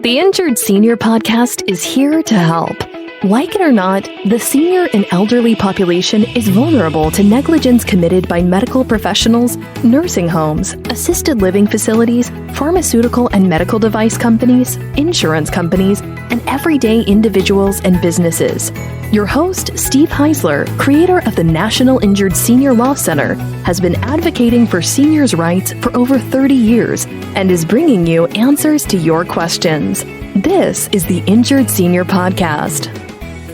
The Injured Senior Podcast is here to help. Like it or not, the senior and elderly population is vulnerable to negligence committed by medical professionals, nursing homes, assisted living facilities, pharmaceutical and medical device companies, insurance companies, and everyday individuals and businesses. Your host, Steve Heisler, creator of the National Injured Senior Law Center, has been advocating for seniors' rights for over 30 years and is bringing you answers to your questions. This is the Injured Senior Podcast.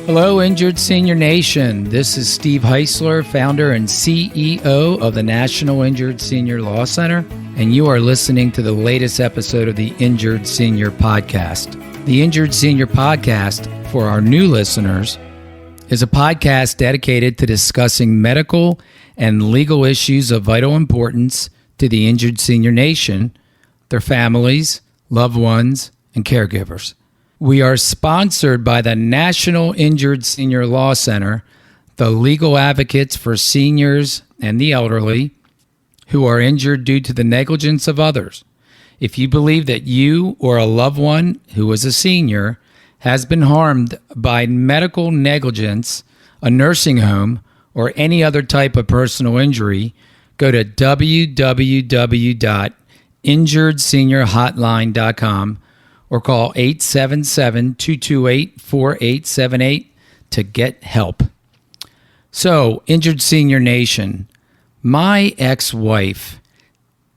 Hello, Injured Senior Nation. This is Steve Heisler, founder and CEO of the National Injured Senior Law Center, and you are listening to the latest episode of the Injured Senior Podcast. The Injured Senior Podcast, for our new listeners, is a podcast dedicated to discussing medical and legal issues of vital importance to the injured senior nation, their families, loved ones, and caregivers. We are sponsored by the National Injured Senior Law Center, the legal advocates for seniors and the elderly who are injured due to the negligence of others. If you believe that you or a loved one who is a senior has been harmed by medical negligence, a nursing home, or any other type of personal injury, go to www.injuredseniorhotline.com or call 877-228-4878 to get help. So, Injured Senior Nation, my ex-wife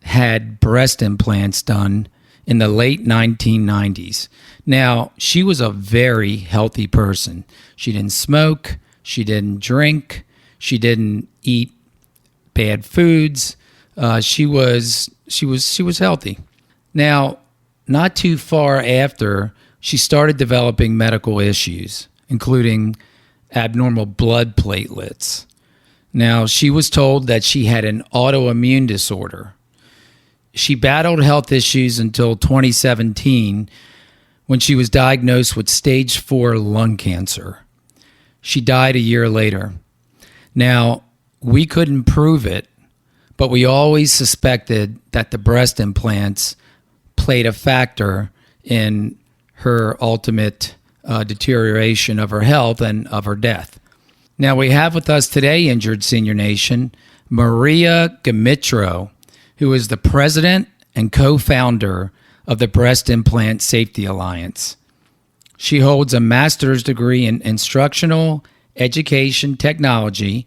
had breast implants done in the late 1990s. Now, she was a very healthy person. She didn't smoke, she didn't drink, she didn't eat bad foods. She was healthy. Now, not too far after, she started developing medical issues, including abnormal blood platelets. Now, she was told that she had an autoimmune disorder. She battled health issues until 2017 when she was diagnosed with stage 4 lung cancer. She died a year later. Now, we couldn't prove it, but we always suspected that the breast implants played a factor in her ultimate deterioration of her health and of her death. Now, we have with us today, Injured Senior Nation, Maria Gmitro, who is the president and co-founder of the Breast Implant Safety Alliance. She holds a master's degree in instructional education technology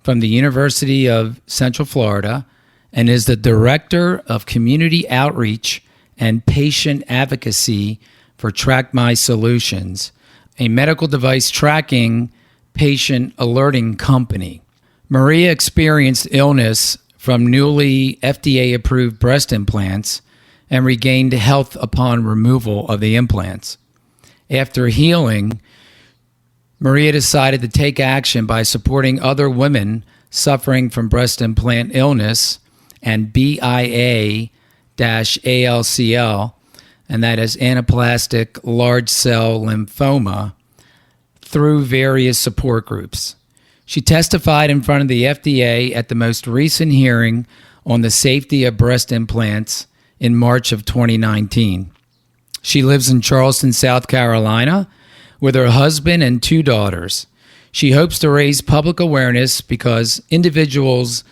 from the University of Central Florida and is the director of community outreach and patient advocacy for TrackMy Solutions, a medical device tracking patient alerting company. Maria experienced illness from newly FDA-approved breast implants and regained health upon removal of the implants. After healing, Maria decided to take action by supporting other women suffering from breast implant illness and BIA-ALCL, and that is anaplastic large cell lymphoma, through various support groups. She testified in front of the FDA at the most recent hearing on the safety of breast implants in March of 2019. She lives in Charleston, South Carolina, with her husband and 2 daughters. She hopes to raise public awareness because individuals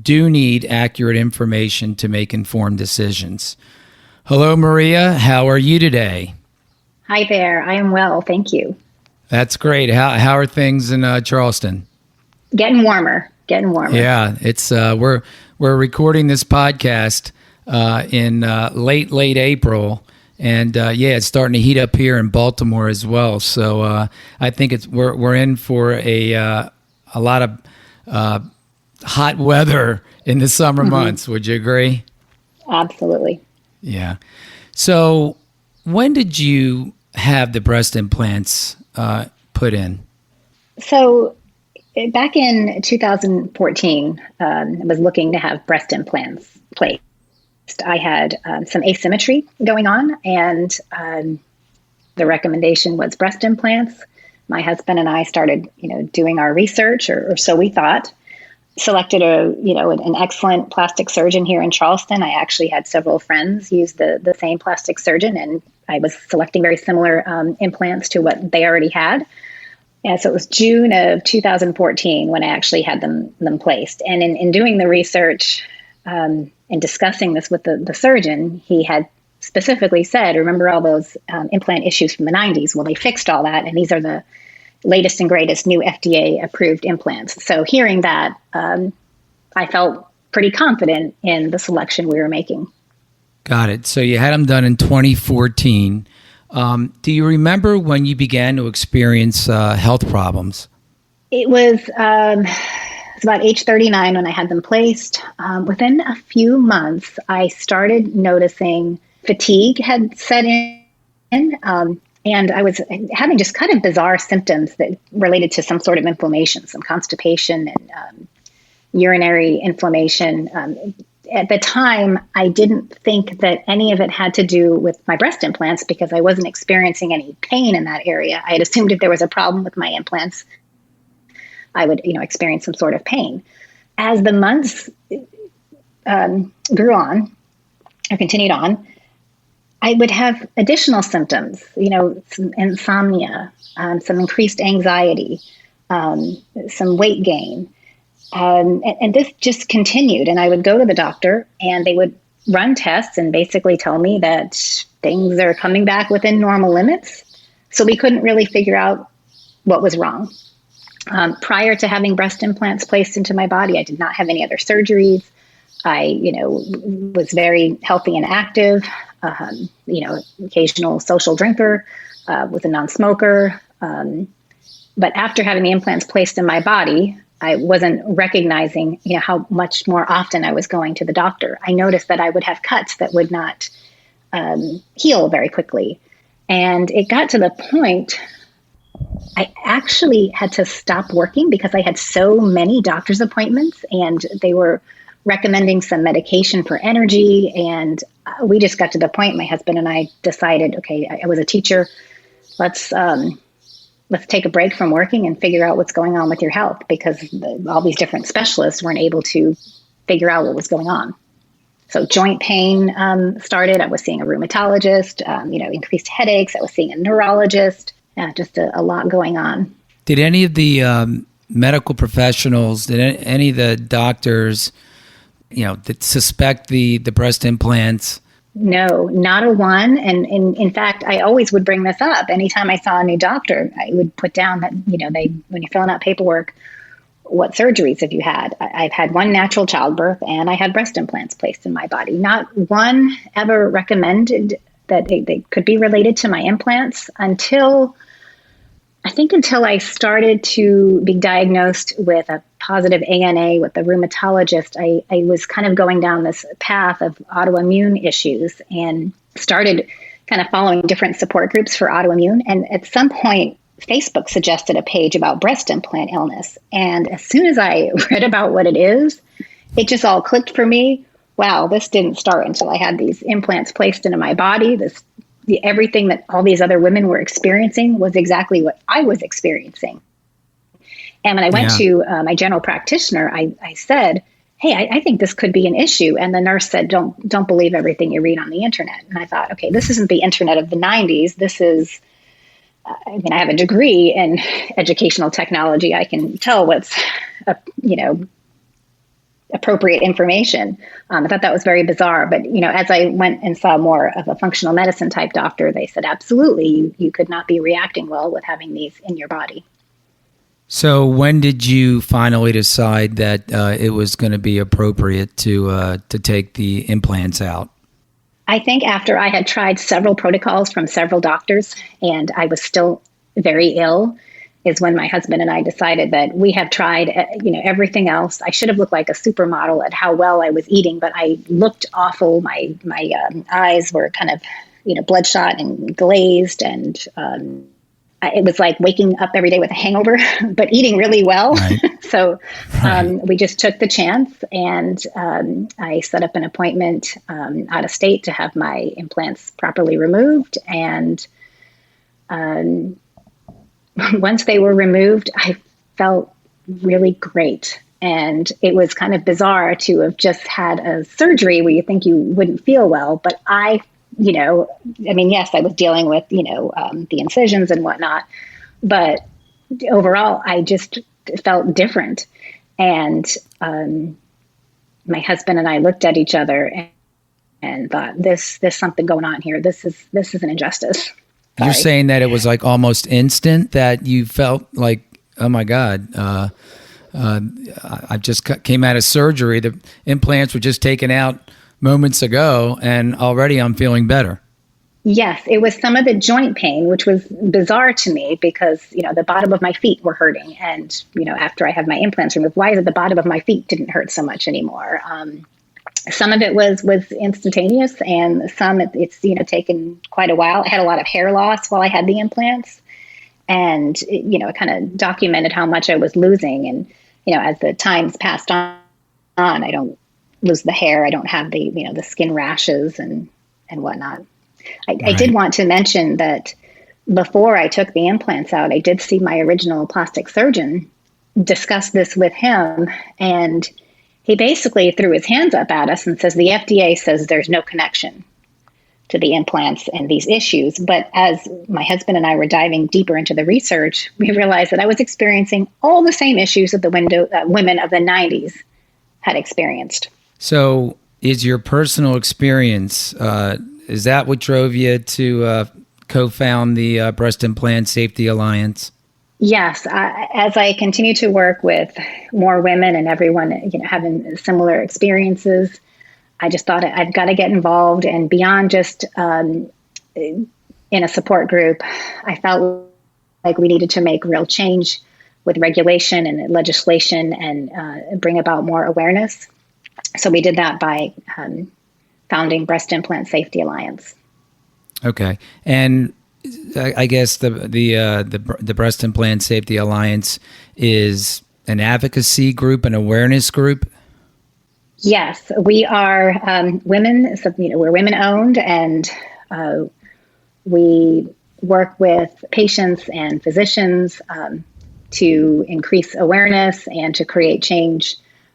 do need accurate information to make informed decisions. Hello, Maria. How are you today? Hi there. I am well. Thank you. That's great. How are things in Charleston? Getting warmer. Yeah, it's we're recording this podcast in late April, and it's starting to heat up here in Baltimore as well. So I think we're in for a lot of hot weather in the summer months. Would you agree? Absolutely. Yeah. So when did you have the breast implants put in? So back in 2014, I was looking to have breast implants placed. I had some asymmetry going on, and the recommendation was breast implants. My husband and I started, doing our research, or so we thought. selected an excellent plastic surgeon here in Charleston. I actually had several friends use the same plastic surgeon, and I was selecting very similar implants to what they already had. And so it was June of 2014 when I actually had them placed. And in doing the research and discussing this with the surgeon, he had specifically said, remember all those implant issues from the 90s? Well, they fixed all that, and these are the latest and greatest new FDA-approved implants. So hearing that, I felt pretty confident in the selection we were making. Got it. So you had them done in 2014. Do you remember when you began to experience health problems? It was about age 39 when I had them placed. Within a few months, I started noticing fatigue had set in. And I was having just kind of bizarre symptoms that related to some sort of inflammation, some constipation and urinary inflammation. At the time, I didn't think that any of it had to do with my breast implants because I wasn't experiencing any pain in that area. I had assumed if there was a problem with my implants, I would, experience some sort of pain. As the months grew on, or continued on, I would have additional symptoms, some insomnia, some increased anxiety, some weight gain. And this just continued. And I would go to the doctor and they would run tests and basically tell me that things are coming back within normal limits. So we couldn't really figure out what was wrong. Prior to having breast implants placed into my body, I did not have any other surgeries. I, was very healthy and active, occasional social drinker, was a non-smoker. But after having the implants placed in my body, I wasn't recognizing, how much more often I was going to the doctor. I noticed that I would have cuts that would not heal very quickly. And it got to the point I actually had to stop working because I had so many doctor's appointments and they were recommending some medication for energy. And we just got to the point, my husband and I decided, okay, I was a teacher. Let's take a break from working and figure out what's going on with your health because all these different specialists weren't able to figure out what was going on. So joint pain started. I was seeing a rheumatologist, increased headaches. I was seeing a neurologist. Yeah, just a lot going on. Did any of the medical professionals, did any of the doctors, that suspect the breast implants? No, not a one. And in fact, I always would bring this up. Anytime I saw a new doctor, I would put down that, when you're filling out paperwork, what surgeries have you had? I've had one natural childbirth and I had breast implants placed in my body. Not one ever recommended that they could be related to my implants until I started to be diagnosed with a positive ANA with the rheumatologist. I was kind of going down this path of autoimmune issues and started kind of following different support groups for autoimmune. And at some point, Facebook suggested a page about breast implant illness. And as soon as I read about what it is, it just all clicked for me. Wow, this didn't start until I had these implants placed into my body. Everything that all these other women were experiencing was exactly what I was experiencing. And when I went to my general practitioner, I said, hey, I think this could be an issue. And the nurse said, don't believe everything you read on the internet. And I thought, okay, this isn't the internet of the 90s. This is, I have a degree in educational technology. I can tell what's, appropriate information. I thought that was very bizarre. But, as I went and saw more of a functional medicine type doctor, they said, absolutely, you could not be reacting well with having these in your body. So when did you finally decide that it was going to be appropriate to take the implants out? I think after I had tried several protocols from several doctors and I was still very ill, is when my husband and I decided that we have tried, everything else. I should have looked like a supermodel at how well I was eating, but I looked awful. My eyes were kind of, bloodshot and glazed, and it was like waking up every day with a hangover, but eating really well. Right. So we just took the chance, and I set up an appointment out of state to have my implants properly removed, and once they were removed, I felt really great. And it was kind of bizarre to have just had a surgery where you think you wouldn't feel well. But yes, I was dealing with, the incisions and whatnot. But overall, I just felt different. And my husband and I looked at each other and thought, there's something going on here. This is an injustice. You're saying that it was like almost instant that you felt like, oh my God, I just came out of surgery. The implants were just taken out moments ago, and already I'm feeling better. Yes, it was some of the joint pain, which was bizarre to me because, the bottom of my feet were hurting. And, after I had my implants removed, why is it the bottom of my feet didn't hurt so much anymore? Some of it was instantaneous, and some it's taken quite a while. I had a lot of hair loss while I had the implants, and it kind of documented how much I was losing. And as the times passed on, I don't lose the hair. I don't have the the skin rashes and whatnot. I did want to mention that before I took the implants out, I did see my original plastic surgeon, discuss this with him, and he basically threw his hands up at us and says, the FDA says there's no connection to the implants and these issues. But as my husband and I were diving deeper into the research, we realized that I was experiencing all the same issues that the women of the 90s had experienced. So is your personal experience, is that what drove you to co-found the Breast Implant Safety Alliance? Yes. As I continue to work with more women and everyone having similar experiences, I just thought I've got to get involved. And beyond just in a support group, I felt like we needed to make real change with regulation and legislation and bring about more awareness. So we did that by founding Breast Implant Safety Alliance. Okay. And I guess the Breast Implant Safety Alliance is an advocacy group, an awareness group? Yes, we are women. So, we're women owned, and we work with patients and physicians to increase awareness and to create change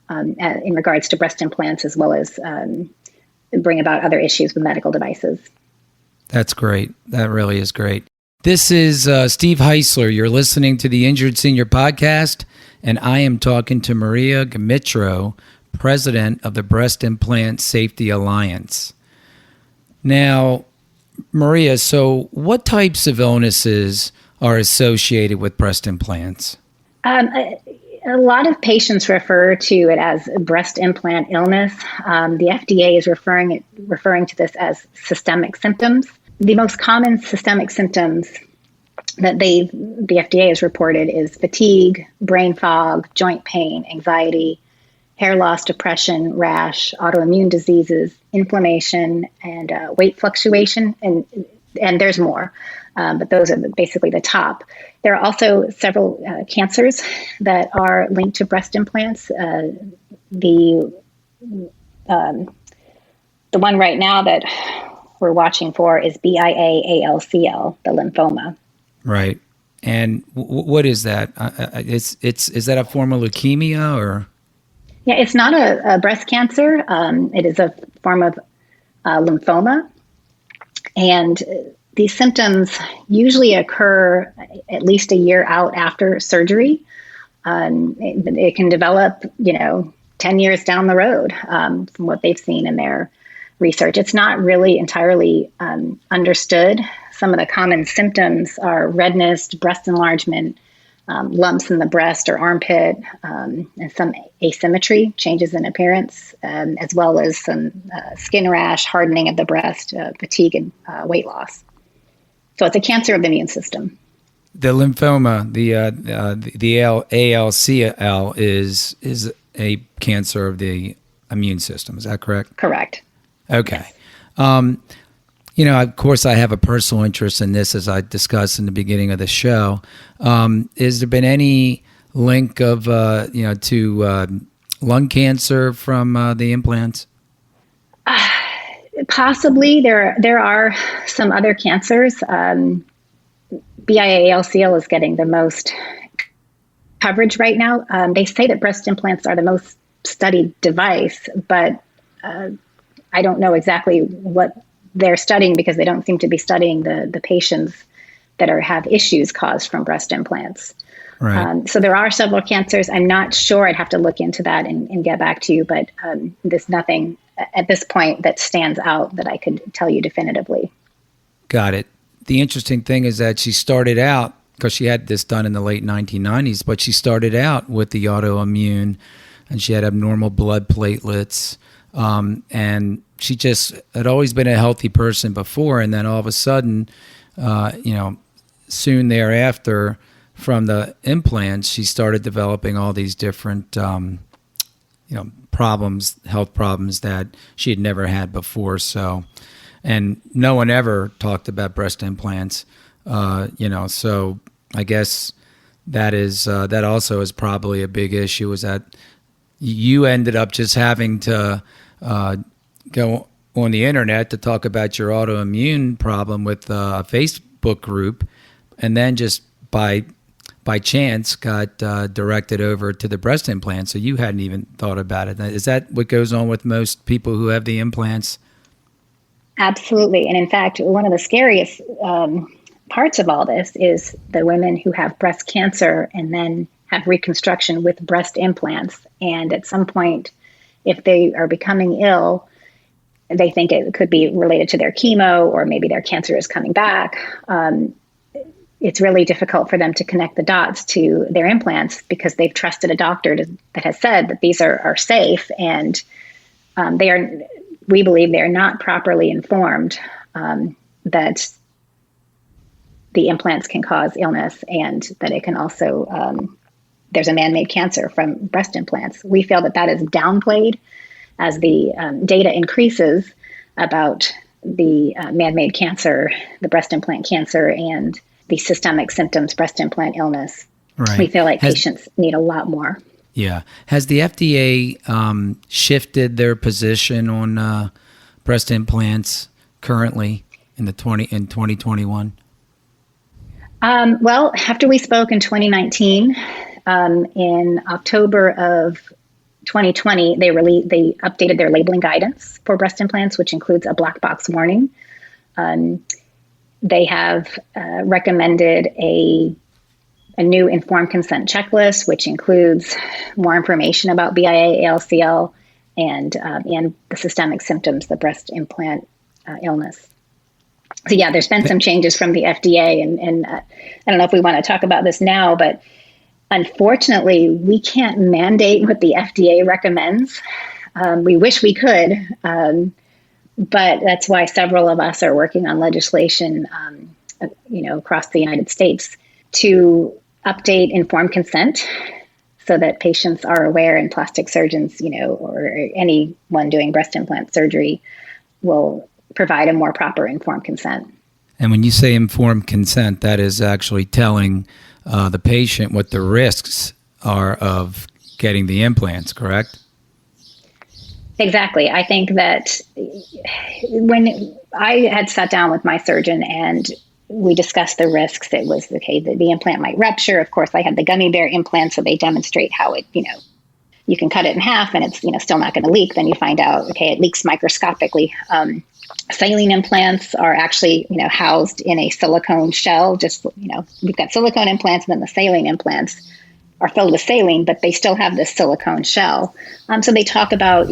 in regards to breast implants, as well as bring about other issues with medical devices. That's great. That really is great. This is Steve Heisler. You're listening to the Injured Senior Podcast, and I am talking to Maria Gmitro, president of the Breast Implant Safety Alliance. Now, Maria, so what types of illnesses are associated with breast implants? A lot of patients refer to it as breast implant illness. The FDA is referring to this as systemic symptoms. The most common systemic symptoms that the FDA has reported is fatigue, brain fog, joint pain, anxiety, hair loss, depression, rash, autoimmune diseases, inflammation, and weight fluctuation. And there's more, but those are basically the top. There are also several cancers that are linked to breast implants. The one right now that we're watching for is BISA-ALCL, the lymphoma. Right. And what is that? Is that a form of leukemia or? Yeah, it's not a breast cancer. It is a form of lymphoma. And these symptoms usually occur at least a year out after surgery. It can develop, 10 years down the road from what they've seen in their research. It's not really entirely understood. Some of the common symptoms are redness, breast enlargement, lumps in the breast or armpit, and some asymmetry, changes in appearance, as well as some skin rash, hardening of the breast, fatigue, and weight loss. So it's a cancer of the immune system. The lymphoma, the ALCL is a cancer of the immune system. Is that correct? Correct. Okay. Of course, I have a personal interest in this, as I discussed in the beginning of the show. Has there been any link of, to lung cancer from the implants? Possibly. There are some other cancers. BIALCL is getting the most coverage right now. They say that breast implants are the most studied device, but I don't know exactly what they're studying because they don't seem to be studying the patients that have issues caused from breast implants. Right. So there are several cancers. I'm not sure. I'd have to look into that and get back to you, but there's nothing at this point that stands out that I could tell you definitively. Got it. The interesting thing is that she started out, because she had this done in the late 1990s, but she started out with the autoimmune, and she had abnormal blood platelets, and she just had always been a healthy person before, and then all of a sudden, soon thereafter, from the implants, she started developing all these different, problems, health problems that she had never had before. So, and no one ever talked about breast implants, So I guess that is that also is probably a big issue. Is that you ended up just having to go on the internet to talk about your autoimmune problem with a Facebook group, and then just by chance got directed over to the breast implant. So you hadn't even thought about it. Is that what goes on with most people who have the implants? Absolutely. And in fact, one of the scariest parts of all this is the women who have breast cancer and then have reconstruction with breast implants. And at some point, if they are becoming ill, they think it could be related to their chemo, or maybe their cancer is coming back. It's really difficult for them to connect the dots to their implants because they've trusted a doctor that has said that these are safe, and we believe they're not properly informed that the implants can cause illness, and that it can also, there's a man-made cancer from breast implants. We feel that is downplayed as the data increases about the man-made cancer, the breast implant cancer, and the systemic symptoms, breast implant illness. Right. We feel like patients need a lot more. Yeah. Has the FDA shifted their position on breast implants currently in 2021? Well, after we spoke in 2019, in October of 2020, they updated their labeling guidance for breast implants, which includes a black box warning. They have recommended a new informed consent checklist, which includes more information about BIA, ALCL, and the systemic symptoms, the breast implant illness. So yeah, there's been some changes from the FDA, and I don't know if we want to talk about this now, but unfortunately, we can't mandate what the FDA recommends. We wish we could. But that's why several of us are working on legislation, across the United States to update informed consent so that patients are aware, and plastic surgeons, or anyone doing breast implant surgery will provide a more proper informed consent. And when you say informed consent, that is actually telling the patient what the risks are of getting the implants, correct? Exactly. I think that when I had sat down with my surgeon and we discussed the risks, it was, the implant might rupture. Of course, I had the gummy bear implant, so they demonstrate how it, you can cut it in half and it's, still not going to leak. Then you find out, it leaks microscopically. Saline implants are actually, housed in a silicone shell. Just, we've got silicone implants, and then the saline implants are filled with saline, but they still have this silicone shell. So they talk about,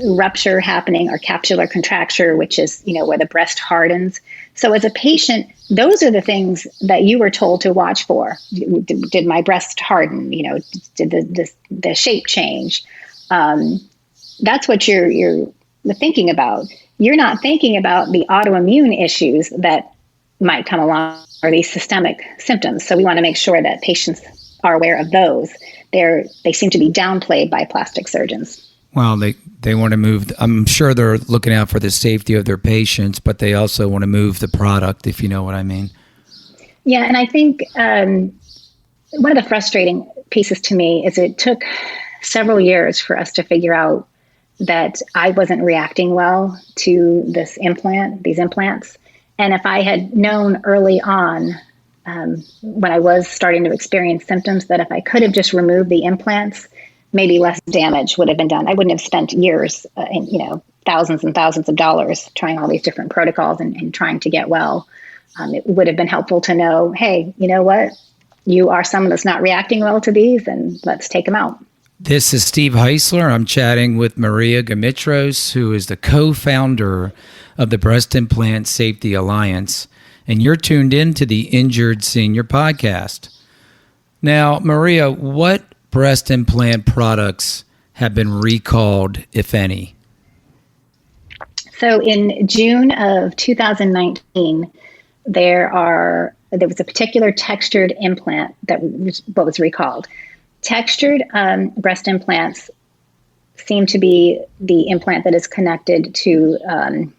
rupture happening, or capsular contracture, which is, where the breast hardens. So as a patient, those are the things that you were told to watch for. Did my breast harden? Did the shape change? That's what you're thinking about. You're not thinking about the autoimmune issues that might come along, or these systemic symptoms. So we want to make sure that patients are aware of those. They seem to be downplayed by plastic surgeons. Well, they want to move. I'm sure they're looking out for the safety of their patients, but they also want to move the product, if you know what I mean. Yeah, and I think one of the frustrating pieces to me is it took several years for us to figure out that I wasn't reacting well to these implants. And if I had known early on when I was starting to experience symptoms, that if I could have just removed the implants, maybe less damage would have been done. I wouldn't have spent years, thousands and thousands of dollars trying all these different protocols and trying to get well. It would have been helpful to know, hey, you know what? You are someone that's not reacting well to these, and let's take them out. This is Steve Heisler. I'm chatting with Maria Gmitro, who is the co-founder of the Breast Implant Safety Alliance, and you're tuned in to the Injured Senior Podcast. Now, Maria, what breast implant products have been recalled, if any? So in June of 2019, there was a particular textured implant that was recalled. Textured breast implants seem to be the implant that is connected to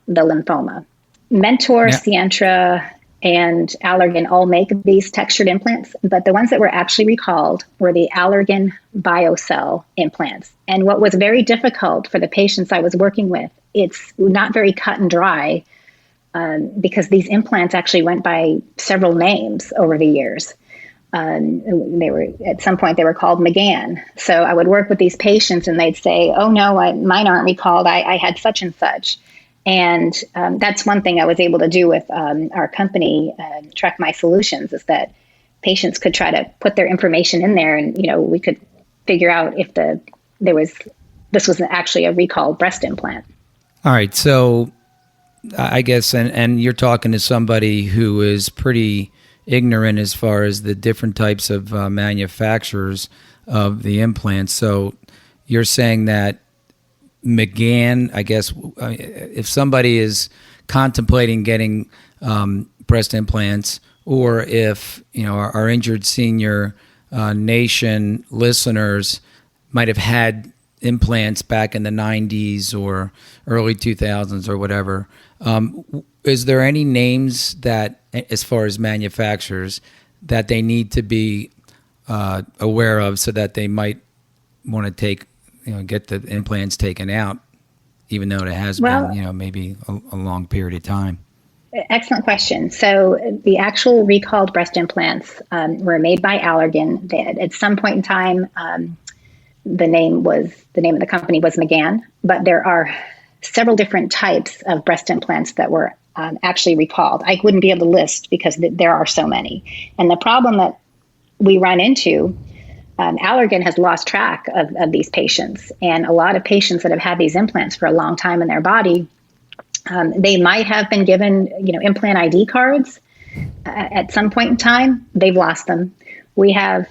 the lymphoma. Mentor, Sientra, and Allergan all make these textured implants, but the ones that were actually recalled were the Allergan BioCell implants. And what was very difficult for the patients I was working with, it's not very cut and dry, because these implants actually went by several names over the years. At some point they were called McGann. So I would work with these patients and they'd say, oh no, mine aren't recalled. I had such and such. And that's one thing I was able to do with our company, Track My Solutions, is that patients could try to put their information in there, and we could figure out if this was actually a recalled breast implant. All right, so I guess, and you're talking to somebody who is pretty ignorant as far as the different types of manufacturers of the implants. So you're saying that McGann, I guess, if somebody is contemplating getting breast implants, or if our Injured Senior Nation listeners might have had implants back in the 90s or early 2000s or whatever, is there any names that, as far as manufacturers, that they need to be aware of so that they might want to get the implants taken out, even though it has been, maybe a long period of time? Excellent question. So the actual recalled breast implants were made by Allergan. At some point in time, the name of the company was McGann, but there are several different types of breast implants that were actually recalled. I wouldn't be able to list because there are so many. And the problem that we run into, Allergan has lost track of these patients, and a lot of patients that have had these implants for a long time in their body, they might have been given, implant ID cards at some point in time. They've lost them. We have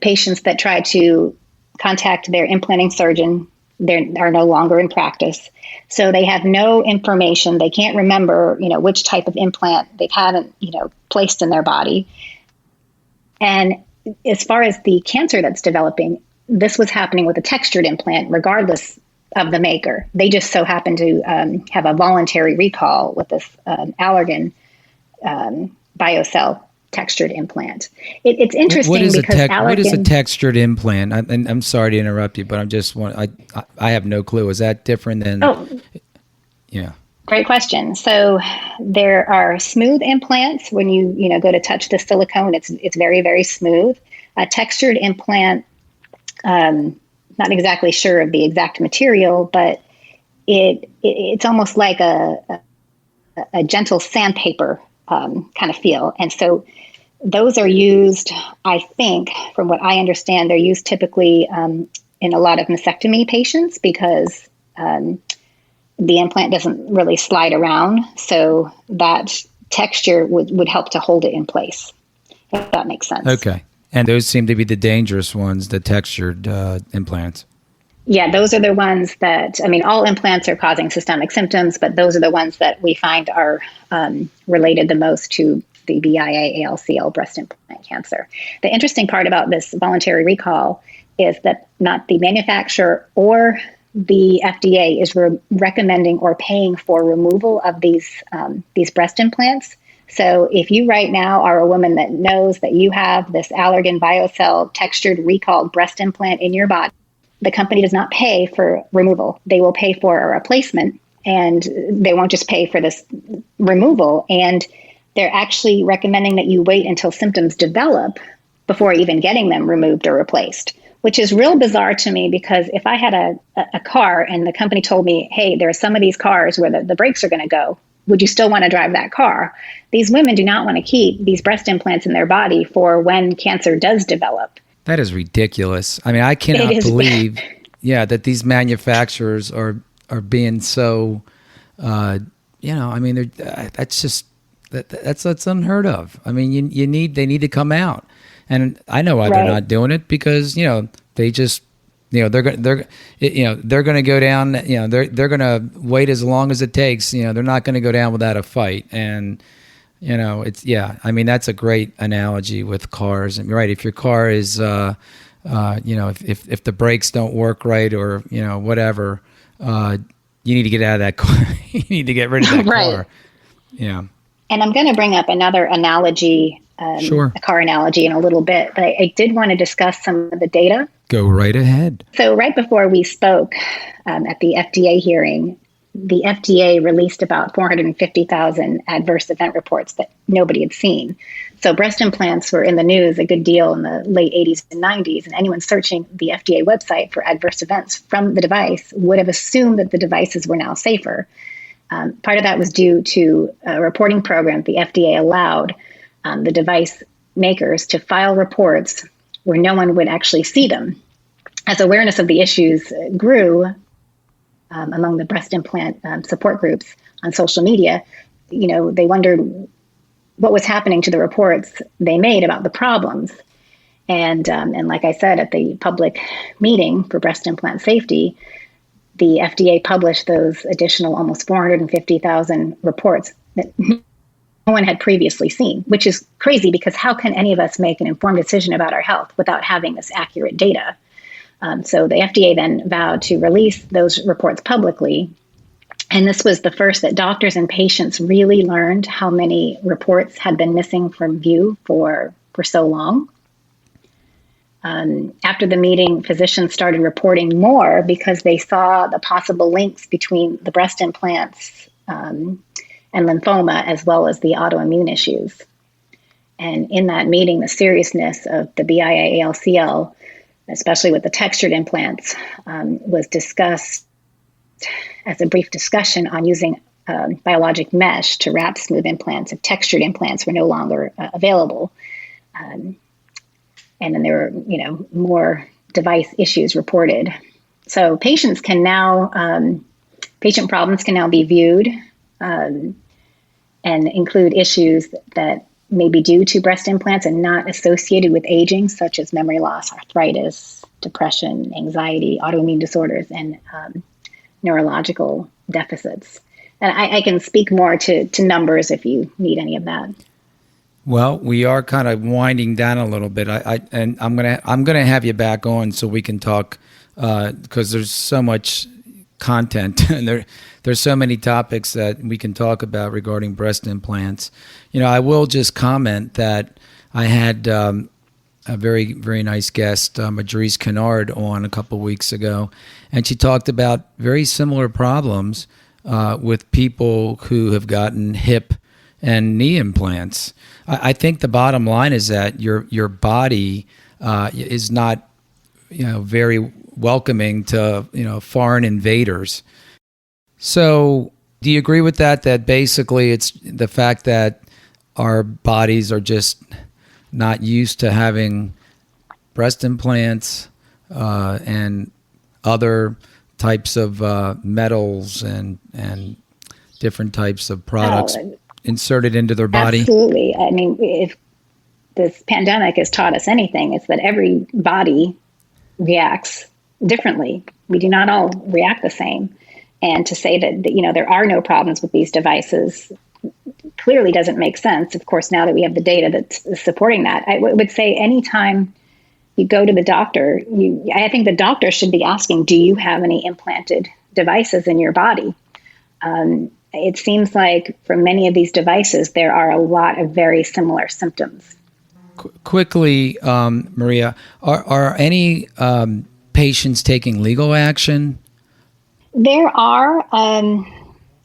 patients that try to contact their implanting surgeon. They are no longer in practice, so they have no information. They can't remember, which type of implant they've had, placed in their body. And as far as the cancer that's developing, this was happening with a textured implant, regardless of the maker. They just so happen to have a voluntary recall with this Allergan BioCell textured implant. It's interesting because Allergan. What is a textured implant? I'm sorry to interrupt you, but I have no clue. Is that different than? Oh, yeah. Great question. So there are smooth implants. When you go to touch the silicone, it's very, very smooth. A textured implant, not exactly sure of the exact material, but it's almost like a gentle sandpaper kind of feel. And so those are used, I think, from what I understand, they're used typically in a lot of mastectomy patients because the implant doesn't really slide around. So that texture would help to hold it in place, if that makes sense. Okay. And those seem to be the dangerous ones, the textured implants. Yeah, those are the ones that, all implants are causing systemic symptoms, but those are the ones that we find are related the most to the BIA-ALCL breast implant cancer. The interesting part about this voluntary recall is that not the manufacturer or the FDA is recommending or paying for removal of these breast implants. So if you right now are a woman that knows that you have this Allergan BioCell textured recalled breast implant in your body, the company does not pay for removal. They will pay for a replacement, and they won't just pay for this removal. And they're actually recommending that you wait until symptoms develop before even getting them removed or replaced, which is real bizarre to me, because if I had a car and the company told me, hey, there are some of these cars where the brakes are going to go, would you still want to drive that car? These women do not want to keep these breast implants in their body for when cancer does develop. That is ridiculous. I mean, I cannot believe, that these manufacturers are being so, I mean, that's just, that's unheard of. I mean, they need to come out. And I know why they're not doing it, because, they just, they're going to go down, they're going to wait as long as it takes. They're not going to go down without a fight. And, I mean, that's a great analogy with cars. And right, if your car is, if the brakes don't work right, or, whatever, you need to get out of that car. You need to get rid of that car. Yeah. And I'm going to bring up another analogy, a car analogy, in a little bit, but I did want to discuss some of the data. Go right ahead. So right before we spoke at the FDA hearing, the FDA released about 450,000 adverse event reports that nobody had seen. So breast implants were in the news a good deal in the late 80s and 90s, and anyone searching the FDA website for adverse events from the device would have assumed that the devices were now safer. Part of that was due to a reporting program the FDA allowed the device makers to file reports where no one would actually see them. As awareness of the issues grew among the breast implant support groups on social media, they wondered what was happening to the reports they made about the problems. And like I said, at the public meeting for breast implant safety, the FDA published those additional almost 450,000 reports that no one had previously seen, which is crazy, because how can any of us make an informed decision about our health without having this accurate data? So the FDA then vowed to release those reports publicly. And this was the first that doctors and patients really learned how many reports had been missing from view for so long. After the meeting, physicians started reporting more because they saw the possible links between the breast implants and lymphoma, as well as the autoimmune issues. And in that meeting, the seriousness of the BIA-ALCL, especially with the textured implants, was discussed as a brief discussion on using biologic mesh to wrap smooth implants if textured implants were no longer available. And then there were, more device issues reported. So patient problems can now be viewed and include issues that may be due to breast implants and not associated with aging, such as memory loss, arthritis, depression, anxiety, autoimmune disorders, and neurological deficits. And I can speak more to numbers if you need any of that. Well, we are kind of winding down a little bit. I'm gonna have you back on so we can talk, because there's so much content and there's so many topics that we can talk about regarding breast implants. I will just comment that I had a very, very nice guest, Madrice Kennard, on a couple weeks ago, and she talked about very similar problems with people who have gotten hip and knee implants. I think the bottom line is that your body is not, very welcoming to, foreign invaders. So do you agree with that? That basically it's the fact that our bodies are just not used to having breast implants and other types of metals and different types of products inserted into their body? Absolutely. I mean, if this pandemic has taught us anything, it's that every body reacts differently. We do not all react the same. And to say that, there are no problems with these devices clearly doesn't make sense. Of course, now that we have the data that's supporting that, I would say anytime you go to the doctor, I think the doctor should be asking, do you have any implanted devices in your body? It seems like for many of these devices, there are a lot of very similar symptoms. Quickly, Maria, are any patients taking legal action? There are,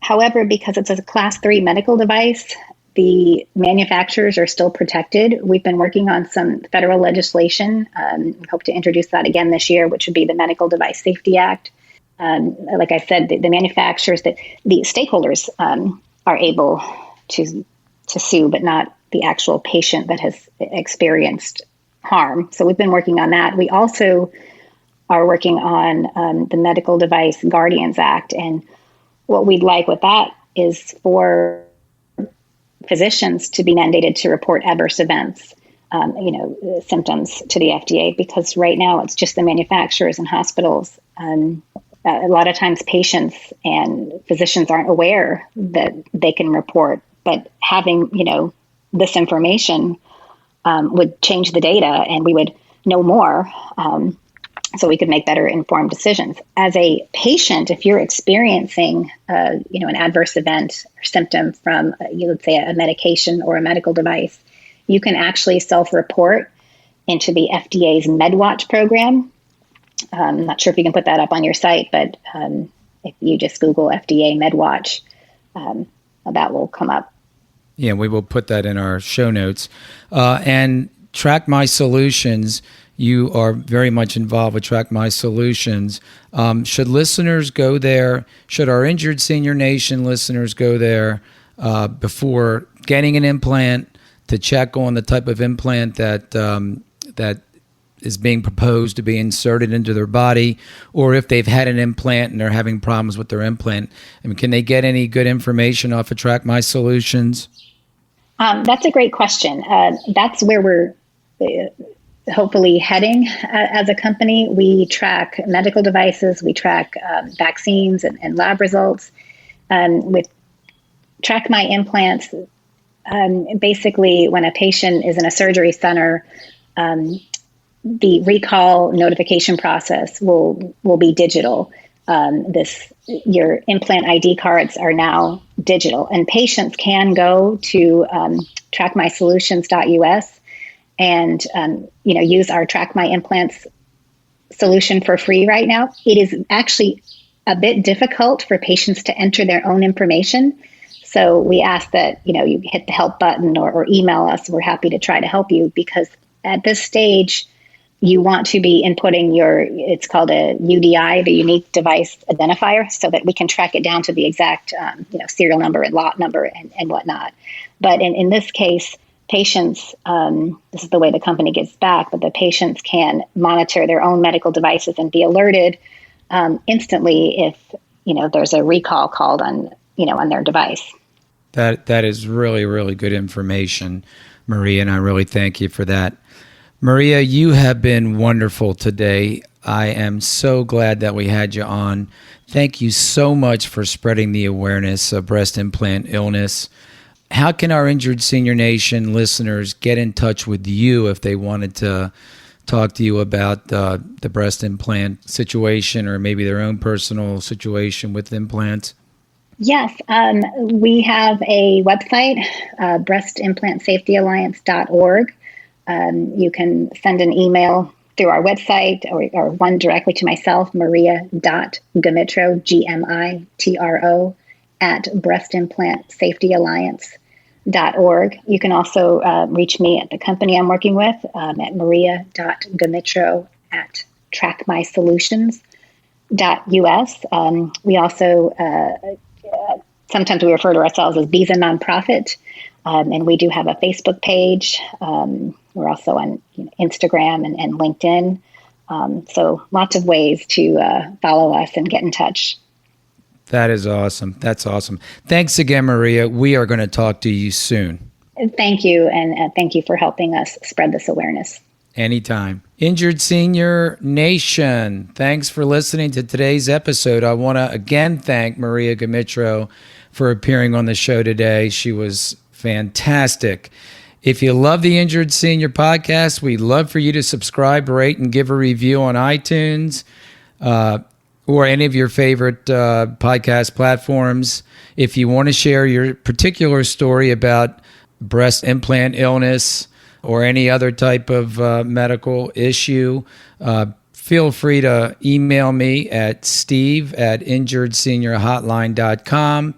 however, because it's a class 3 medical device, the manufacturers are still protected. We've been working on some federal legislation. We hope to introduce that again this year, which would be the Medical Device Safety Act. Like I said, the manufacturers, the stakeholders are able to sue, but not the actual patient that has experienced harm. So we've been working on that. We also are working on the Medical Device Guardians Act. And what we'd like with that is for physicians to be mandated to report adverse events, symptoms to the FDA, because right now it's just the manufacturers and hospitals. A lot of times patients and physicians aren't aware that they can report, but having, this information would change the data and we would know more, so we could make better informed decisions. As a patient, if you're experiencing, an adverse event or symptom from, let's say, a medication or a medical device, you can actually self-report into the FDA's MedWatch program. I'm not sure if you can put that up on your site, but if you just Google FDA MedWatch, that will come up. Yeah, we will put that in our show notes. And Track My Solutions, you are very much involved with Track My Solutions. Should listeners go there? Should our Injured Senior Nation listeners go there before getting an implant to check on the type of implant that is being proposed to be inserted into their body, or if they've had an implant and they're having problems with their implant? I mean, can they get any good information off of Track My Solutions? That's a great question. That's where we're hopefully heading as a company. We track medical devices, we track vaccines and lab results. With Track My Implants, basically when a patient is in a surgery center, the recall notification process will be digital. Your implant ID cards are now digital, and patients can go to trackmysolutions.us and use our Track My Implants solution for free right now. It is actually a bit difficult for patients to enter their own information. So we ask that you hit the help button or email us. We're happy to try to help you, because at this stage, you want to be inputting it's called a UDI, the unique device identifier, so that we can track it down to the exact serial number and lot number and whatnot. But in this case, patients, this is the way the company gives back, but the patients can monitor their own medical devices and be alerted instantly if there's a recall called on their device. That is really, really good information, Maria, and I really thank you for that. Maria, you have been wonderful today. I am so glad that we had you on. Thank you so much for spreading the awareness of breast implant illness. How can our Injured Senior Nation listeners get in touch with you if they wanted to talk to you about the breast implant situation, or maybe their own personal situation with implants? Yes, we have a website, breastimplantSafetyAlliance.org. You can send an email through our website or one directly to myself, maria.gmitro, Gmitro, at breastimplantSafetyAlliance.org. You can also reach me at the company I'm working with at maria.gmitro at trackmysolutions.us. We also, sometimes we refer to ourselves as BISA Nonprofit, and we do have a Facebook page. We're also on Instagram and LinkedIn. So lots of ways to follow us and get in touch. That is awesome. That's awesome. Thanks again, Maria. We are going to talk to you soon. Thank you. And thank you for helping us spread this awareness. Anytime. Injured Senior Nation, thanks for listening to today's episode. I want to again thank Maria Gmitro for appearing on the show today. She was fantastic. If you love the Injured Senior podcast, we'd love for you to subscribe, rate, and give a review on iTunes or any of your favorite podcast platforms. If you want to share your particular story about breast implant illness or any other type of medical issue, feel free to email me at steve@injuredseniorhotline.com.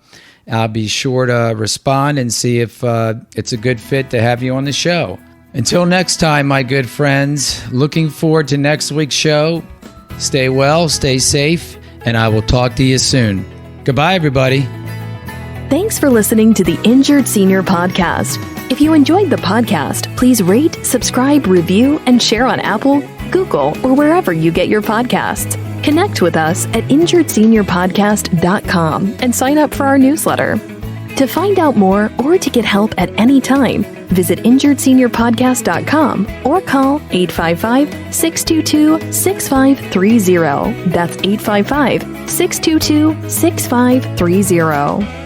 I'll be sure to respond and see if it's a good fit to have you on the show. Until next time, my good friends, looking forward to next week's show. Stay well, stay safe, and I will talk to you soon. Goodbye, everybody. Thanks for listening to the Injured Senior Podcast. If you enjoyed the podcast, please rate, subscribe, review, and share on Apple, Google, or wherever you get your podcasts. Connect with us at injuredseniorpodcast.com and sign up for our newsletter. To find out more or to get help at any time, visit injuredseniorpodcast.com or call 855-622-6530. That's 855-622-6530.